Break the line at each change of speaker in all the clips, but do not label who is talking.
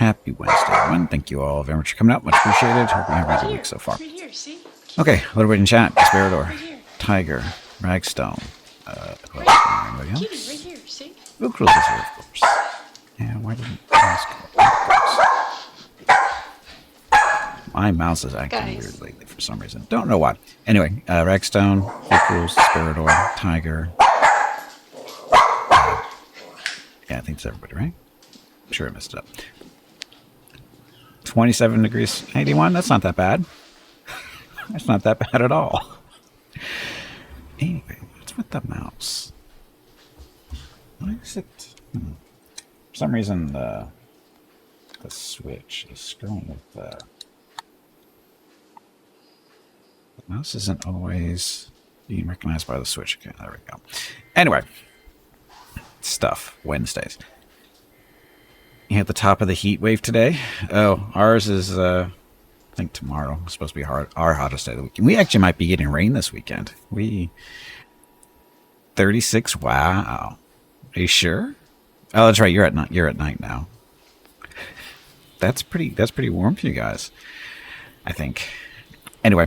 Happy Wednesday, everyone. Thank you all very much for coming out. Much appreciated. Hope you have a good week so far. Okay, a little bit in chat. Desperador, Tiger, Ragstone. Who else? Anybody else? Lucruz is here, of course. And why didn't I ask? My mouse is acting weird lately for some reason. Don't know why. Anyway, Ragstone, Lucruz, Desperador, Tiger. Yeah, I think it's everybody, right? I'm sure I messed it up. 27 degrees 81. That's not that bad. That's not that bad at all. Anyway, what's with the mouse? Why is it? For some reason, the switch is screwing with the mouse. Isn't always being recognized by the switch. Okay, there we go. Anyway, stuff Wednesdays. At the top of the heat wave today. Oh, ours is, I think tomorrow. It's supposed to be our hottest day of the weekend. We actually might be getting rain this weekend. 36. Wow. Are you sure? Oh, that's right. You're at night now. That's pretty warm for you guys, I think. Anyway,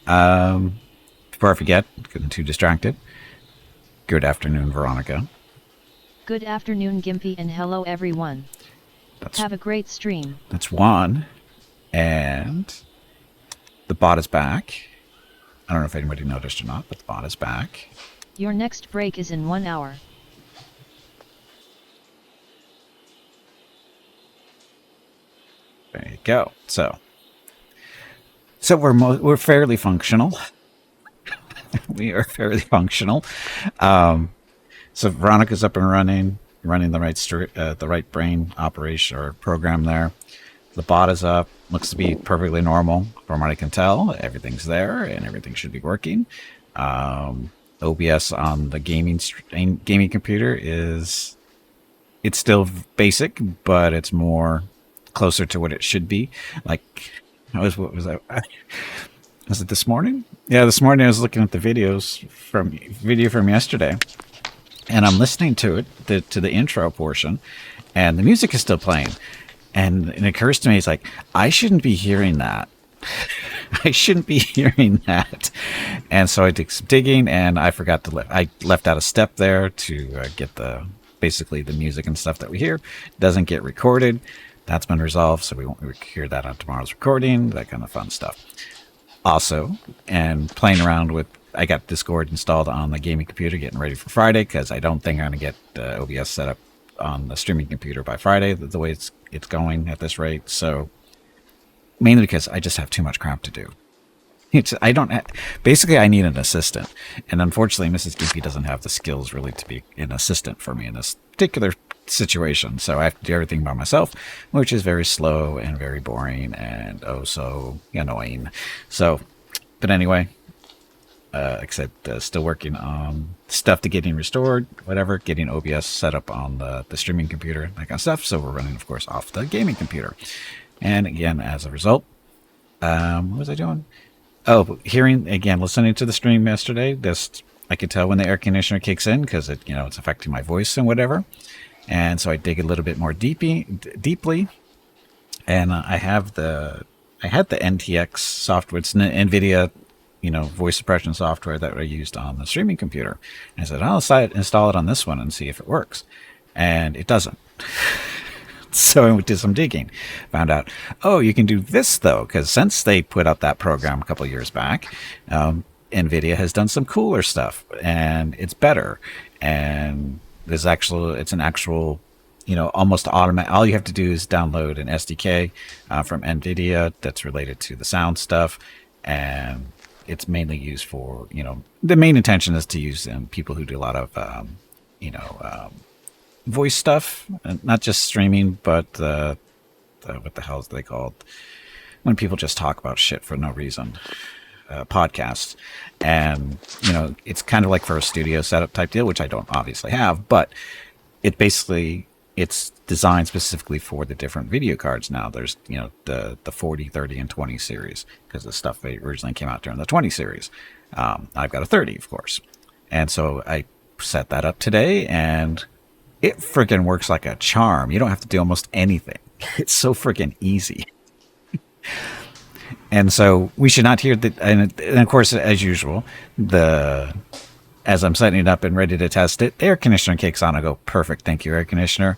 before I forget, getting too distracted. Good afternoon, Veronica.
Good afternoon, Gimpy, and hello, everyone. Have a great stream.
That's one. And the bot is back. I don't know if anybody noticed or not, but the bot is back.
Your next break is in 1 hour.
There you go. So we're fairly functional. We are fairly functional. So Veronica's up and running the right brain operation or program there. The bot is up. Looks to be perfectly normal from what I can tell. Everything's there and everything should be working. OBS on the gaming computer it's still basic, but it's more closer to what it should be. Like, what was that? Was it this morning? Yeah, this morning I was looking at the video from yesterday, and I'm listening to it, to the intro portion, and the music is still playing. And it occurs to me, it's like, I shouldn't be hearing that. I shouldn't be hearing that. And so I did some digging, and I forgot I left out a step there to get basically the music and stuff that we hear doesn't get recorded. That's been resolved, so we won't hear that on tomorrow's recording, that kind of fun stuff. Also, and playing around with, I got Discord installed on the gaming computer, getting ready for Friday, because I don't think I'm going to get OBS set up on the streaming computer by Friday, the way it's going at this rate. So, mainly because I just have too much crap to do. Basically, I need an assistant. And unfortunately, Mrs. Gimpy doesn't have the skills really to be an assistant for me in this particular situation. So I have to do everything by myself, which is very slow and very boring and oh so annoying. So, but anyway, except still working on stuff to getting restored, whatever, getting OBS set up on the streaming computer, that kind of stuff. So we're running, of course, off the gaming computer. And again, as a result, what was I doing? Oh, listening to the stream yesterday, I could tell when the air conditioner kicks in because it's affecting my voice and whatever. And so I dig a little bit more deeply. And I had the NTX software, it's NVIDIA, voice suppression software that I used on the streaming computer. And I said, I'll install it on this one and see if it works. And it doesn't. So I did some digging. Found out, you can do this, though, because since they put out that program a couple of years back, NVIDIA has done some cooler stuff, and it's better. And it's an actual, almost automatic. All you have to do is download an SDK from NVIDIA that's related to the sound stuff, and it's mainly used for, the main intention is to use people who do a lot of, voice stuff, not just streaming, but what the hell is they called when people just talk about shit for no reason, podcasts. And it's kind of like for a studio setup type deal, which I don't obviously have, but it's designed specifically for the different video cards. Now there's the 40, 30, and 20 series, because the stuff originally came out during the 20 series. I've got a 30, of course, and so I set that up today, and it freaking works like a charm. You don't have to do almost anything. It's so freaking easy. And so we should not hear the, and of course, as usual, as I'm setting it up and ready to test it, the air conditioner kicks on. I go, perfect, thank you, air conditioner.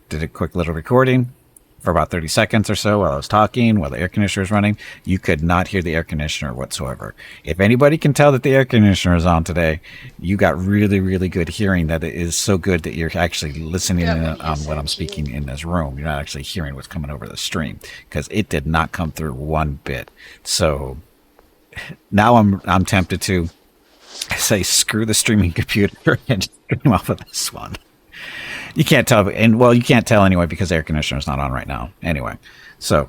Did a quick little recording for about 30 seconds or so while I was talking, while the air conditioner was running. You could not hear the air conditioner whatsoever. If anybody can tell that the air conditioner is on today, you got really, really good hearing, that it is so good that you're actually listening on what I'm speaking in this room. You're not actually hearing what's coming over the stream, because it did not come through one bit. So now I'm tempted to say, screw the streaming computer and stream off of this one. You can't tell, and well, you can't tell anyway because the air conditioner is not on right now. Anyway, so,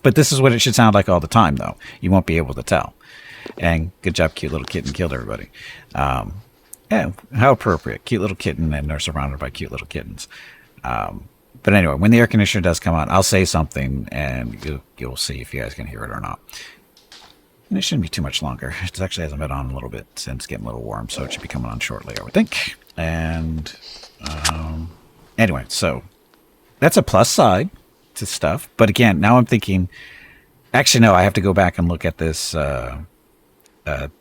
but this is what it should sound like all the time, though. You won't be able to tell. And good job, cute little kitten killed everybody. Yeah, how appropriate. Cute little kitten, and they're surrounded by cute little kittens. But anyway, when the air conditioner does come on, I'll say something, and you'll see if you guys can hear it or not. And it shouldn't be too much longer. It actually hasn't been on a little bit since getting a little warm, so it should be coming on shortly, I would think. And anyway, so that's a plus side to stuff. But again, now I'm thinking, actually, no, I have to go back and look at this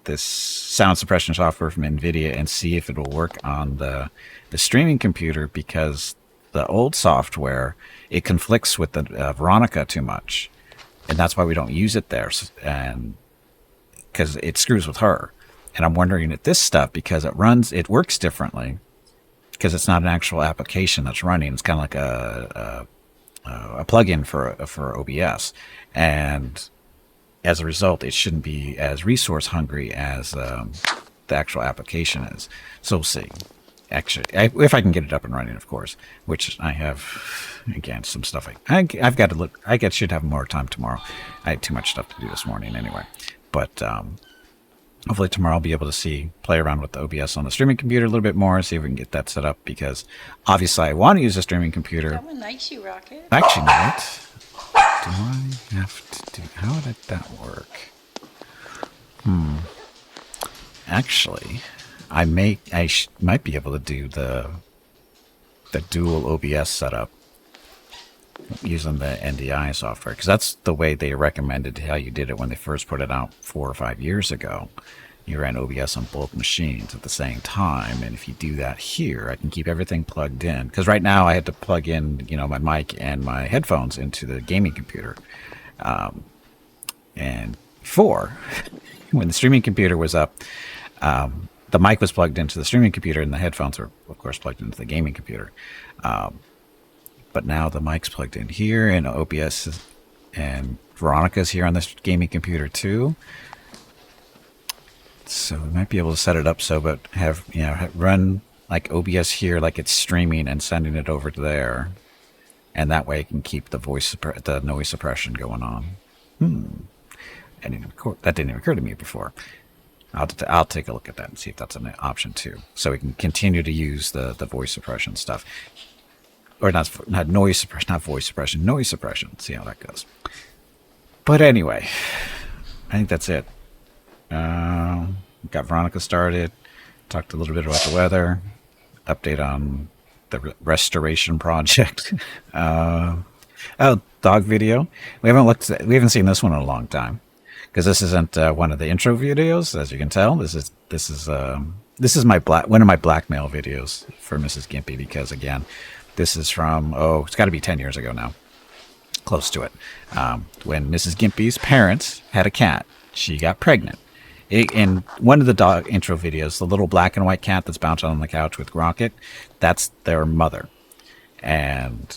this sound suppression software from NVIDIA and see if it will work on the streaming computer, because the old software, it conflicts with the Veronica too much. And that's why we don't use it there. And because it screws with her. And I'm wondering if this stuff, because it works differently, because it's not an actual application that's running. It's kind of like a plugin for OBS. And as a result, it shouldn't be as resource hungry as the actual application is. So we'll see. Actually, if I can get it up and running, of course, which I have, again, some stuff I've got to look. Should have more time tomorrow. I had too much stuff to do this morning anyway. But hopefully tomorrow I'll be able to play around with the OBS on the streaming computer a little bit more, see if we can get that set up, because obviously I want to use a streaming computer.
That one likes you, Rocket.
Actually, not. Do I have to do? How did that work? Actually, I might be able to do the dual OBS setup using the NDI software, because that's the way they recommended how you did it when they first put it out 4 or 5 years ago. You ran OBS on both machines at the same time, and if you do that here, I can keep everything plugged in. Because right now I had to plug in, my mic and my headphones into the gaming computer. And before, when the streaming computer was up, the mic was plugged into the streaming computer, and the headphones were, of course, plugged into the gaming computer. But now the mic's plugged in here, and OBS and Veronica's here on this gaming computer too. So we might be able to set it up so, but run like OBS here, like it's streaming and sending it over to there, and that way it can keep the noise suppression going on. That didn't even occur to me before. I'll take a look at that and see if that's an option too, so we can continue to use the voice suppression stuff. Or not noise suppression, not voice suppression, noise suppression. See how that goes. But anyway, I think that's it. Got Veronica started. Talked a little bit about the weather. Update on the restoration project. Dog video. We haven't seen this one in a long time, because this isn't one of the intro videos, as you can tell. This is one of my blackmail videos for Mrs. Gimpy, because again, this is from, it's got to be 10 years ago now. Close to it. When Mrs. Gimpy's parents had a cat, she got pregnant. In one of the dog intro videos, the little black and white cat that's bouncing on the couch with Rocket, that's their mother. And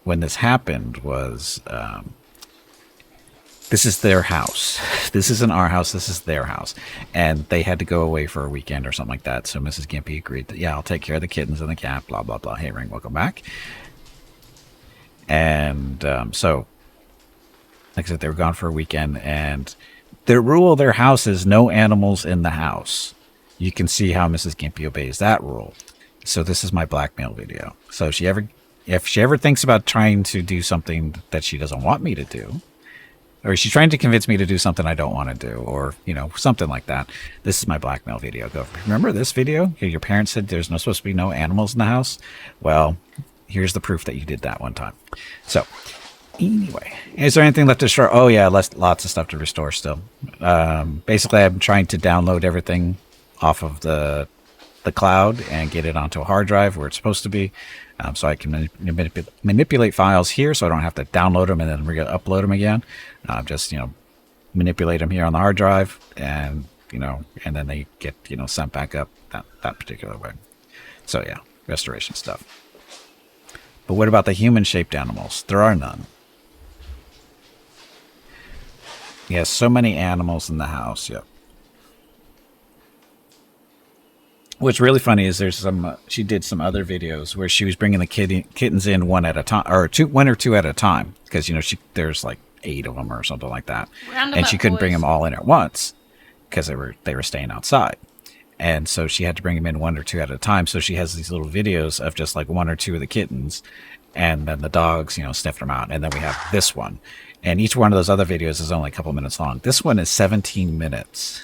when this happened was, this is their house. This isn't our house. This is their house. And they had to go away for a weekend or something like that. So Mrs. Gimpy agreed that, yeah, I'll take care of the kittens and the cat, blah, blah, blah. Hey, Ring, welcome back. And so, like I said, they were gone for a weekend. And the rule of their house is no animals in the house. You can see how Mrs. Gimpy obeys that rule. So this is my blackmail video. So if she ever thinks about trying to do something that she doesn't want me to do, or she's trying to convince me to do something I don't want to do, or, something like that, this is my blackmail video. Go, remember this video? Your parents said there's supposed to be no animals in the house? Well, Here's the proof that you did that one time. So, anyway, is there anything left to restore? Oh yeah, lots of stuff to restore still. Basically, I'm trying to download everything off of the cloud and get it onto a hard drive where it's supposed to be, so I can manipulate files here, so I don't have to download them and then upload them again. Just manipulate them here on the hard drive, and and then they get sent back up that particular way. So yeah, restoration stuff. But what about the human-shaped animals? There are none. Yes, so many animals in the house. Yep. What's really funny is there's she did some other videos where she was bringing the kittens in one at a time, or one or two at a time, because there's like 8 of them or something like that, and she couldn't bring them all in at once because they were staying outside, and so she had to bring them in 1 or 2 at a time. So she has these little videos of just like 1 or 2 of the kittens, and then the dogs sniff them out, and then we have this one, and each one of those other videos is only a couple minutes long. This one is 17 minutes.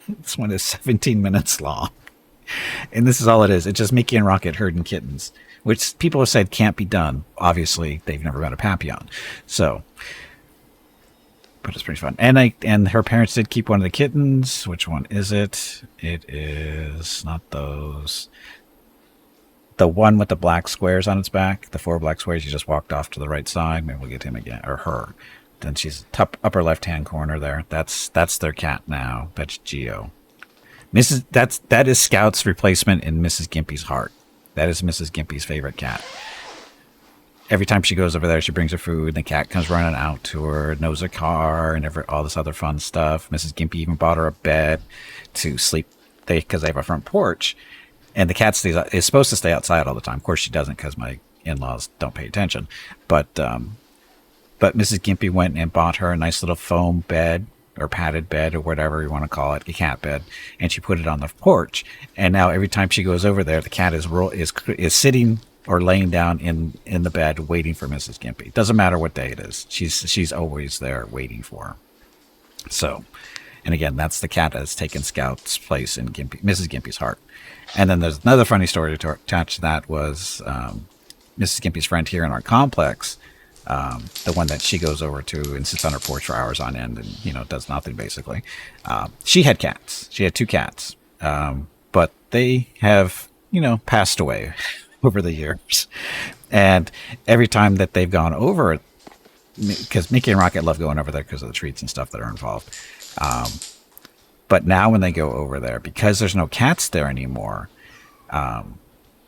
This one is 17 minutes long. And this is all it is. It's just Mickey and Rocket herding kittens, which people have said can't be done. Obviously, they've never met a Papillon. So, but it's pretty fun. And her parents did keep one of the kittens. Which one is it? It is not those. The one with the black squares on its back. The 4 black squares. You just walked off to the right side. Maybe we'll get him again. Or her. Then she's top upper left-hand corner there. That's their cat now. That's Geo. That is Scout's replacement in Mrs. Gimpy's heart. That is Mrs. Gimpy's favorite cat. Every time she goes over there, she brings her food, and the cat comes running out to her, knows her car, and all this other fun stuff. Mrs. Gimpy even bought her a bed to sleep, because they have a front porch, and the cat is supposed to stay outside all the time. Of course, she doesn't, because my in-laws don't pay attention. But Mrs. Gimpy went and bought her a nice little foam bed, or padded bed, or whatever you want to call it, a cat bed, and she put it on the porch. And now every time she goes over there, the cat is sitting or laying down in the bed waiting for Mrs. Gimpy. Doesn't matter what day it is. She's always there waiting for her. So, and again, that's the cat that has taken Scout's place in Mrs. Gimpy's heart. And then there's another funny story to attach to that was Mrs. Gimpy's friend here in our complex. The one that she goes over to and sits on her porch for hours on end and, does nothing basically. She had cats. She had 2 cats. But they have, passed away over the years. And every time that they've gone over, because Mickey and Rocket love going over there because of the treats and stuff that are involved. But now when they go over there, because there's no cats there anymore,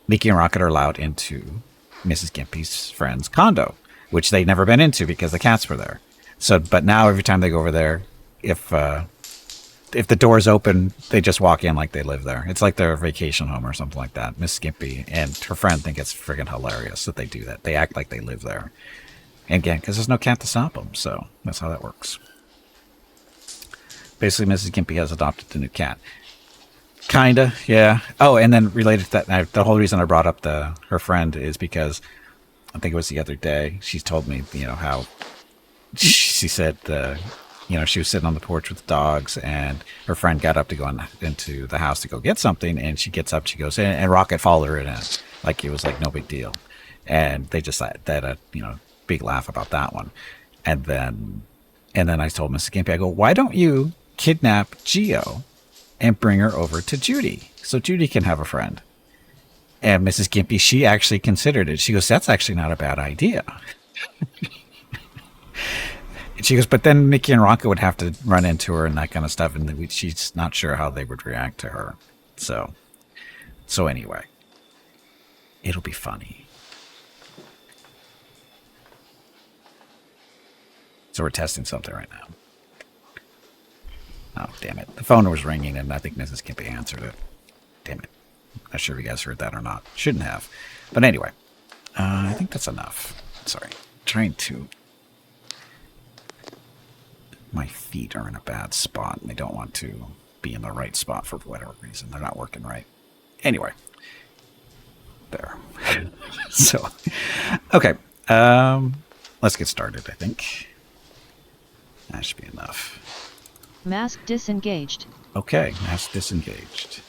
Mickey and Rocket are allowed into Mrs. Gimpy's friend's condo, which they'd never been into because the cats were there. So, but now every time they go over there, if the door's open, they just walk in like they live there. It's like their vacation home or something like that. Miss Gimpy and her friend think it's friggin' hilarious that they do that. They act like they live there. And again, because there's no cat to stop them. So that's how that works. Basically, Mrs. Gimpy has adopted a new cat. Kinda, yeah. Oh, and then related to that, the whole reason I brought up her friend is because I think it was the other day, she told me, how she said, she was sitting on the porch with the dogs, and her friend got up to go into the house to go get something, and she gets up, she goes in, and Rocket followed her in, like it was like no big deal. And they just had a, big laugh about that one. And then I told Mrs. Gimpy, I go, why don't you kidnap Geo and bring her over to Judy so Judy can have a friend? And Mrs. Gimpy, she actually considered it. She goes, that's actually not a bad idea. And she goes, but then Mickey and Rocket would have to run into her and that kind of stuff, and she's not sure how they would react to her. So anyway, it'll be funny. So we're testing something right now. Oh, damn it. The phone was ringing, and I think Mrs. Gimpy answered it. Damn it. Not sure if you guys heard that or not. Shouldn't have. But anyway, I think that's enough. Sorry. Trying to... My feet are in a bad spot, and they don't want to be in the right spot for whatever reason. They're not working right. Anyway. There. So, okay. Let's get started, I think. That should be enough.
Mask disengaged.
Okay, mask disengaged.